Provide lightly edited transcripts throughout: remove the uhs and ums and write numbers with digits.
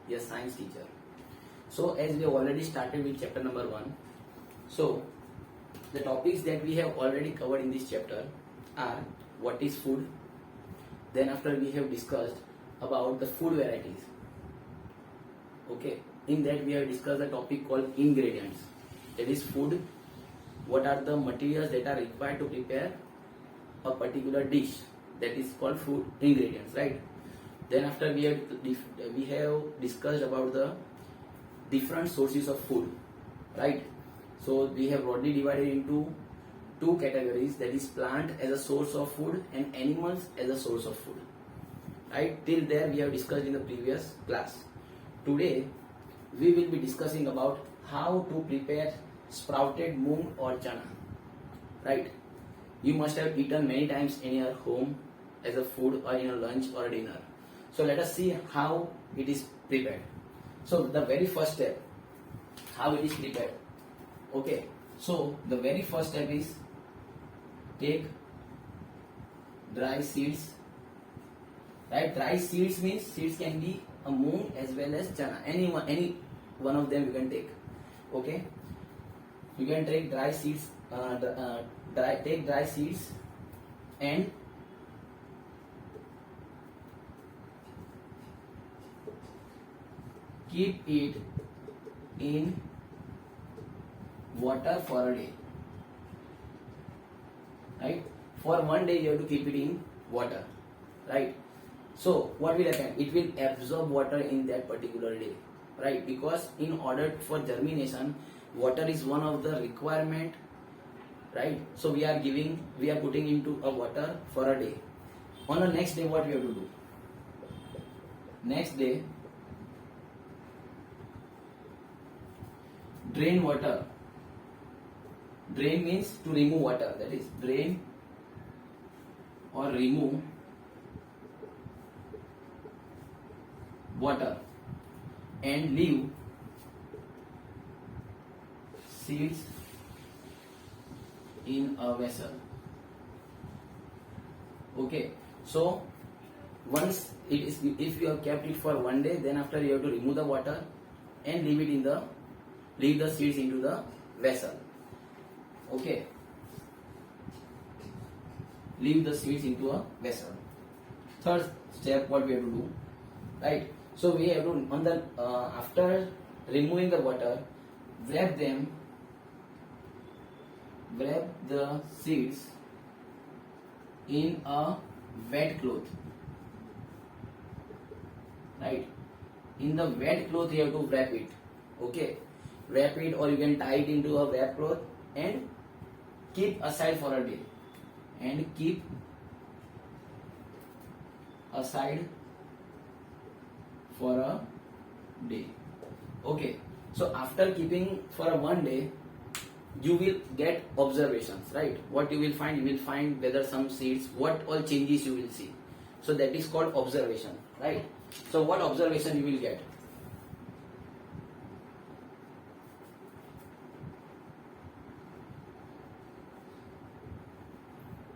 your science teacher. So as we have already started with chapter number 1, so the topics that we have already covered in this chapter are what is food. Then after we have discussed about the food varieties. Okay, in that we have discussed the topic called ingredients. That is food. What are the materials that are required to prepare a particular dish? That is called food ingredients, right? Then after we have discussed about the different sources of food, right? So we have broadly divided into two categories, that is plant as a source of food and animals as a source of food, right? Till there we have discussed in the previous class. Today we will be discussing about how to prepare sprouted moong or chana, right? You must have eaten many times in your home as a food or in a lunch or a dinner. So let us see how it is prepared. So the very first step, how it is prepared. Okay, so the very first step is take dry seeds, right? Dry seeds means seeds can be a moong as well as chana. Any one of them you can take. Okay, you can take dry seeds. Take dry seeds and keep it in water for a day, right? For one day you have to keep it in water, right? So what will happen? It will absorb water in that particular day, right? Because in order for germination, water is one of the requirement, right? So we are putting into a water for a day. On the next day, what we have to do? Next day, drain water. Drain means to remove water. That is drain or remove water and leave seeds in a vessel. Okay, so once it is, if you have kept it for one day, then after you have to remove the water and leave the seeds into the vessel. Okay, leave the seeds into a vessel. Third step, what we have to do, right? So we have to after removing the water, wrap the seeds in a wet cloth, right? In the wet cloth you have to wrap it. Okay, wrap it, or you can tie it into a wet cloth and keep aside for a day. Okay, so after keeping for one day, you will get observations, right? What you will find? You will find whether some seeds, what all changes you will see. So that is called observation, right? So what observation you will get?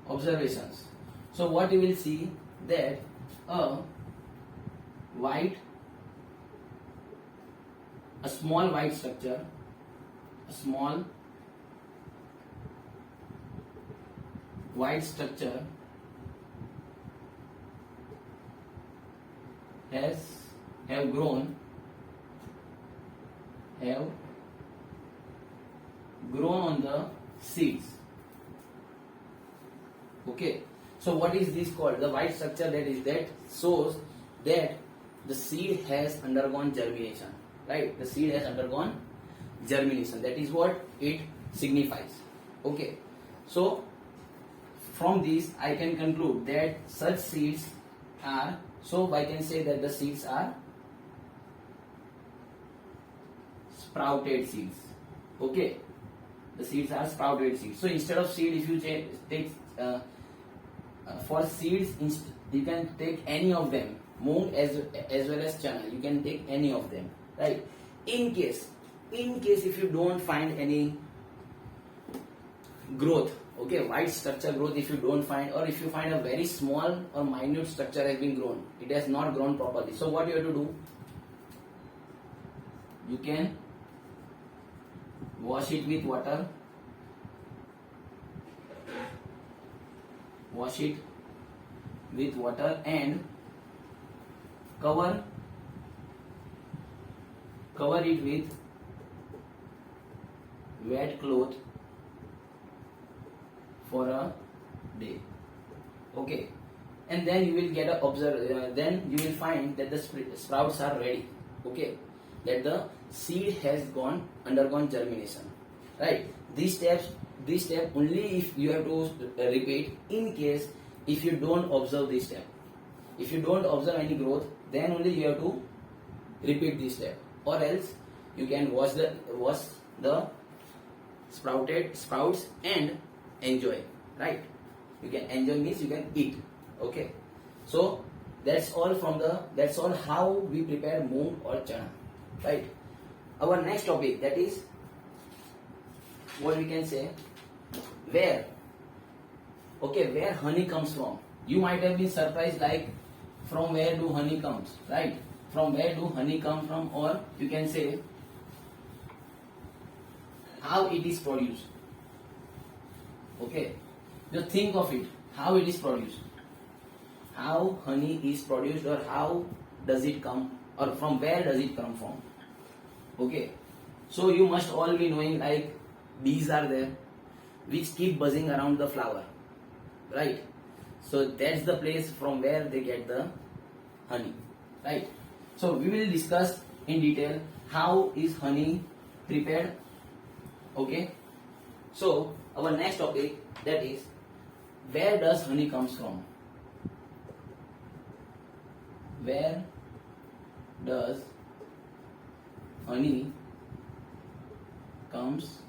Observations. So what you will see, that a small white structure, have grown on the seeds. Okay, so what is this called? The white structure that shows that the seed has undergone germination, right? The seed has undergone germination. That is what it signifies. Okay, so from this I can conclude that such seeds are, so I can say that the seeds are sprouted seeds. Okay, the seeds are sprouted seeds. So instead of seed, if you take for seeds, you can take any of them, moong as well as chana. You can take any of them, right? In case if you don't find any growth, okay, white structure growth, if you don't find, or if you find a very small or minute structure has been grown, it has not grown properly. So what you have to do? you can wash it with water, wash it with water and cover it with wet cloth for a day. Okay, and then you will get a then you will find that the sprouts are ready. Okay, that the seed has undergone germination, right? These step only if you have to repeat. In case if you don't observe this step, if you don't observe any growth, then only you have to repeat this step, or else you can wash the sprouted sprouts and enjoy, right? You can enjoy means you can eat. Okay, so that's all how we prepare moong or chana, right? Our next topic, that is what we can say, where honey comes from. You might have been surprised, like, from where do honey comes, right? From where do honey come from, or you can say how it is produced. Okay, just think of it, how it is produced, how honey is produced, or how does it come, or from where does it come from. Okay, so you must all be knowing, like, bees are there which keep buzzing around the flower, right? So that's the place from where they get the honey, right? So we will discuss in detail how is honey prepared. Okay, so our next topic, that is, where does honey comes from? Where does honey comes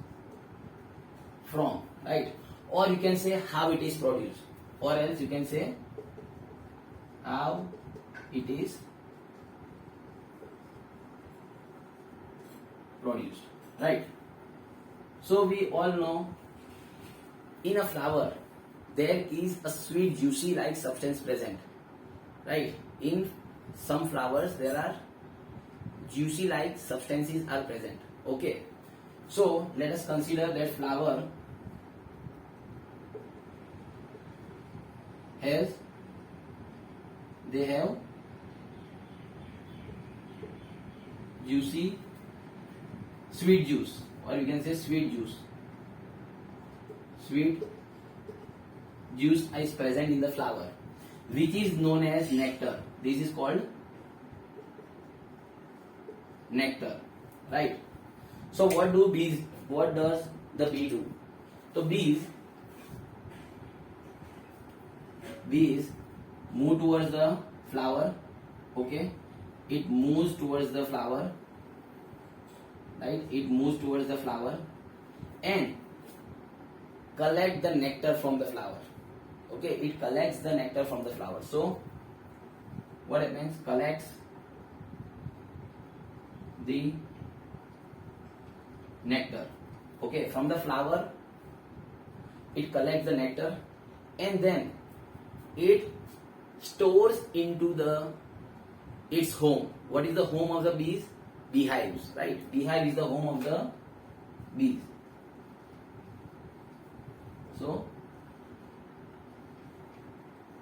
from, right? Or you can say how it is produced, or else you can say how it is produced, right? So we all know, in a flower there is a sweet juicy like substance present, right? In some flowers there are juicy like substances are present. Okay, so let us consider that flower have juicy sweet juice, or you can say sweet juice is present in the flower, which is known as nectar. This is called nectar, right? So what does the bee do? So bees move towards the flower. Okay, it moves towards the flower, right? It moves towards the flower and collect the nectar from the flower. Okay, it collects the nectar from the flower. So what happens? Collects the nectar. Okay, from the flower it collects the nectar and then it stores into its home. What is the home of the bees? Beehives, right? Beehive is the home of the bees. So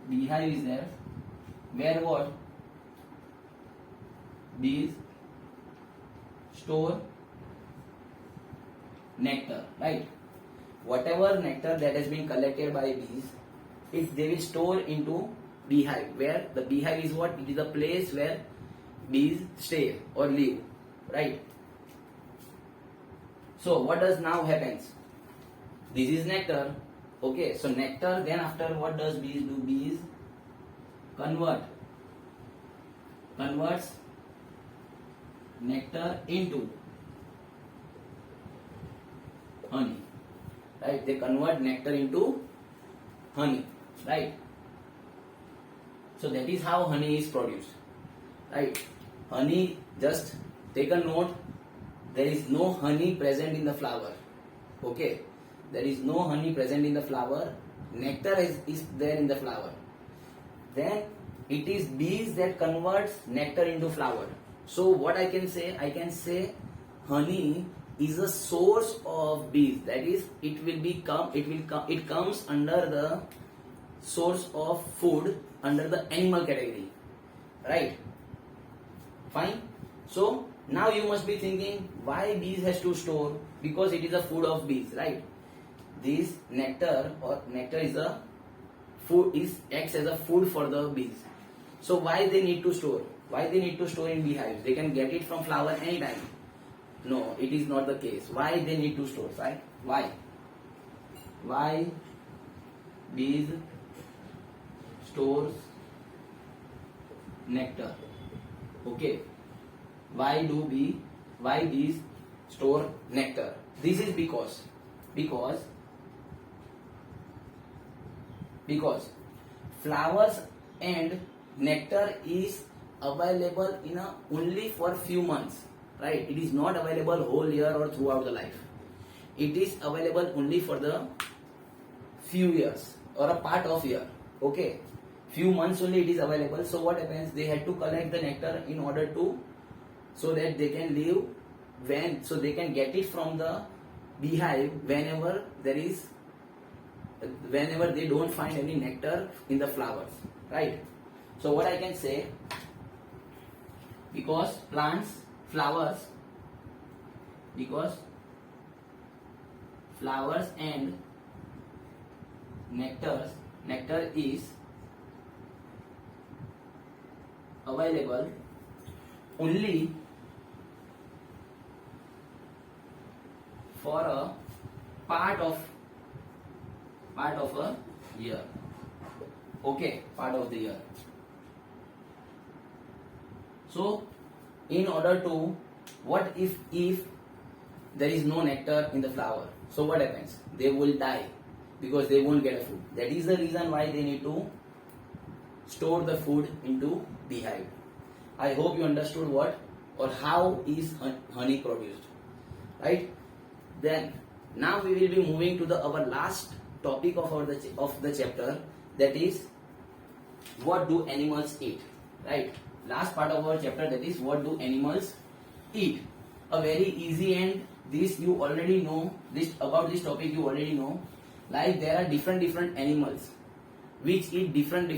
beehive is there where what? Bees store nectar, right? Whatever nectar that has been collected by bees, they will store into beehive, where the beehive is what? It is a place where bees stay or live, right? So what does now happens? This is nectar. Okay, so nectar, then after what does bees do? Bees converts nectar into honey, right? They convert nectar into honey, right? So that is how honey is produced, right? Honey, just take a note, there is no honey present in the flower. Okay, there is no honey present in the flower. Nectar is there in the flower. Then it is bees that converts nectar into flower. So what I can say honey is a source of bees. That is, it comes under the source of food under the animal category, right? Fine. So now you must be thinking, why bees has to store? Because it is a food of bees, right? This nectar is a food, acts as a food for the bees. So why they need to store? Why they need to store in beehives? They can get it from flower anytime. No, it is not the case. Why they need to store? Right? Why? Why bees stores nectar? Okay. Why bees store nectar? This is because flowers and nectar is available in only for few months, right? It is not available whole year or throughout the life. It is available only for the few years or a part of year. Okay, few months only it is available. So what happens? They had to collect the nectar in order to, so that they can live so they can get it from the beehive whenever they don't find any nectar in the flowers, right? So what I can say, because flowers and nectar is available only for a part of a year. Okay, part of the year. So in order to, what if there is no nectar in the flower? So what happens? They will die because they won't get a food. That is the reason why they need to store the food into beehive. I hope you understood what or how is honey produced, right? Then now we will be moving to our last topic of the chapter, that is, what do animals eat, right? Last part of our chapter, that is, what do animals eat. A very easy, and this you already know, about this topic you already know. Like, there are different animals which eat different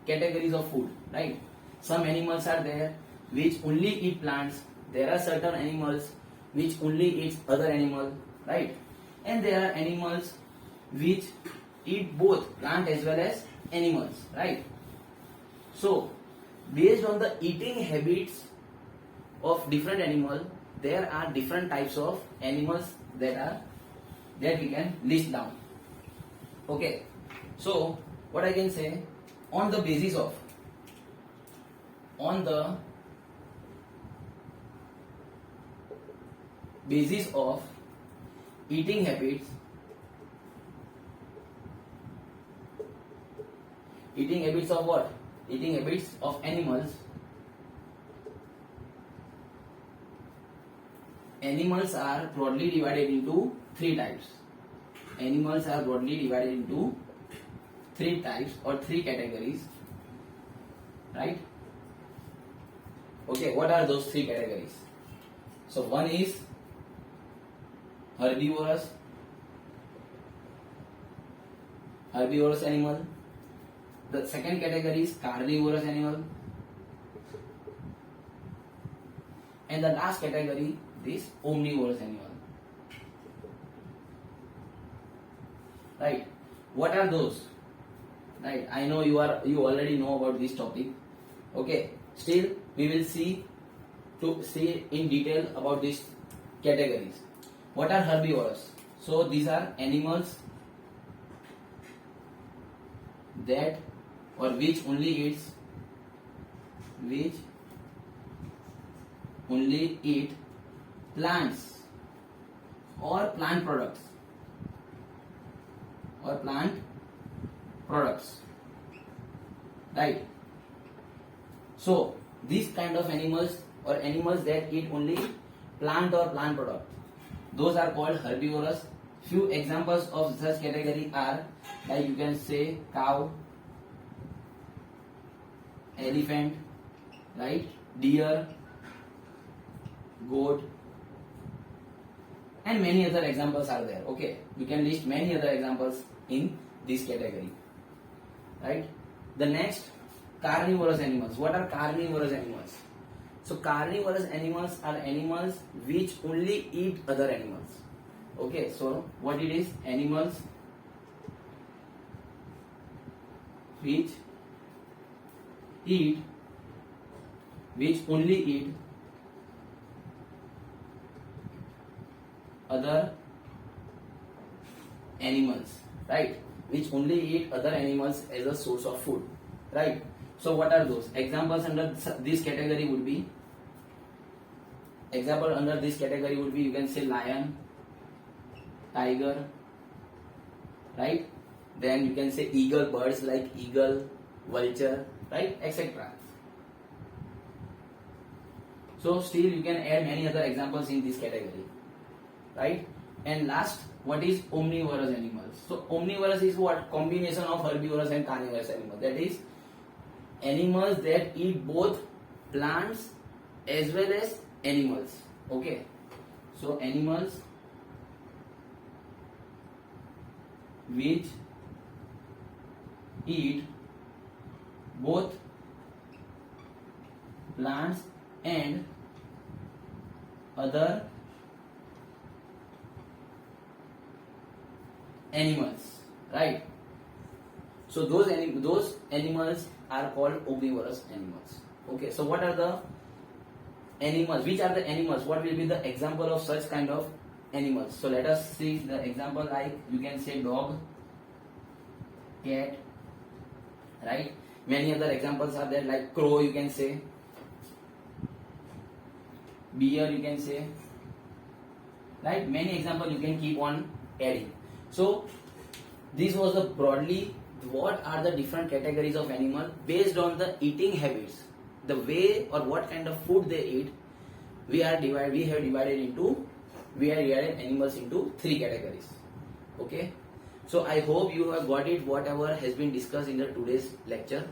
categories of food, right? Some animals are there which only eat plants. There are certain animals which only eat other animal, right? And there are animals which eat both plant as well as animals, right? So based on the eating habits of different animals, there are different types of animals that we can list down. Okay, so what I can say, on the basis of eating habits of what? Eating habits of animals. Animals are broadly divided into three types. Animals are broadly divided into three types or three categories, right? Okay, what are those three categories? So one is herbivorous animal. The second category is carnivorous animal, and the last category is omnivorous animal. Right? What are those? Right? I know you already know about this topic. Okay. Still, we will see in detail about these categories. What are herbivorous? So these are animals that or which only eat plants or plant products right? So these kind of animals or animals that eat only plant or plant product, those are called herbivorous. Few examples of such category are, like, you can say cow, elephant, right, deer, goat, and many other examples are there. Okay, you can list many other examples in this category, right? The next, carnivorous animals. What are carnivorous animals? So carnivorous animals are animals which only eat other animals. Okay, so what it is? Animals which only eat other animals, right? Which only eat other animals as a source of food, right? So what are those examples under this category would be? Example under this category would be, you can say lion, tiger, right? Then you can say eagle, birds like eagle, vulture, right, etc. So still you can add many other examples in this category, right? And last, what is omnivorous animals? So omnivorous is what? Combination of herbivorous and carnivorous animals. That is animals that eat both plants as well as animals. Okay, so animals which eat both plants and other animals, right? So those animals are called omnivorous animals. Okay, so what are the animals? Which are the animals? What will be the example of such kind of animals? So let us see the example, like you can say dog, cat, right? Many other examples are there, like crow you can say, bear you can say, right? Many examples you can keep on adding. So this was the broadly what are the different categories of animal based on the eating habits, the way or what kind of food they eat. We have divided animals into 3 categories. Okay, so I hope you have got it, whatever has been discussed in the today's lecture,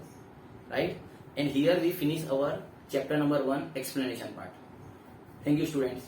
right? And here we finish our chapter number 1 explanation part. Thank you, students.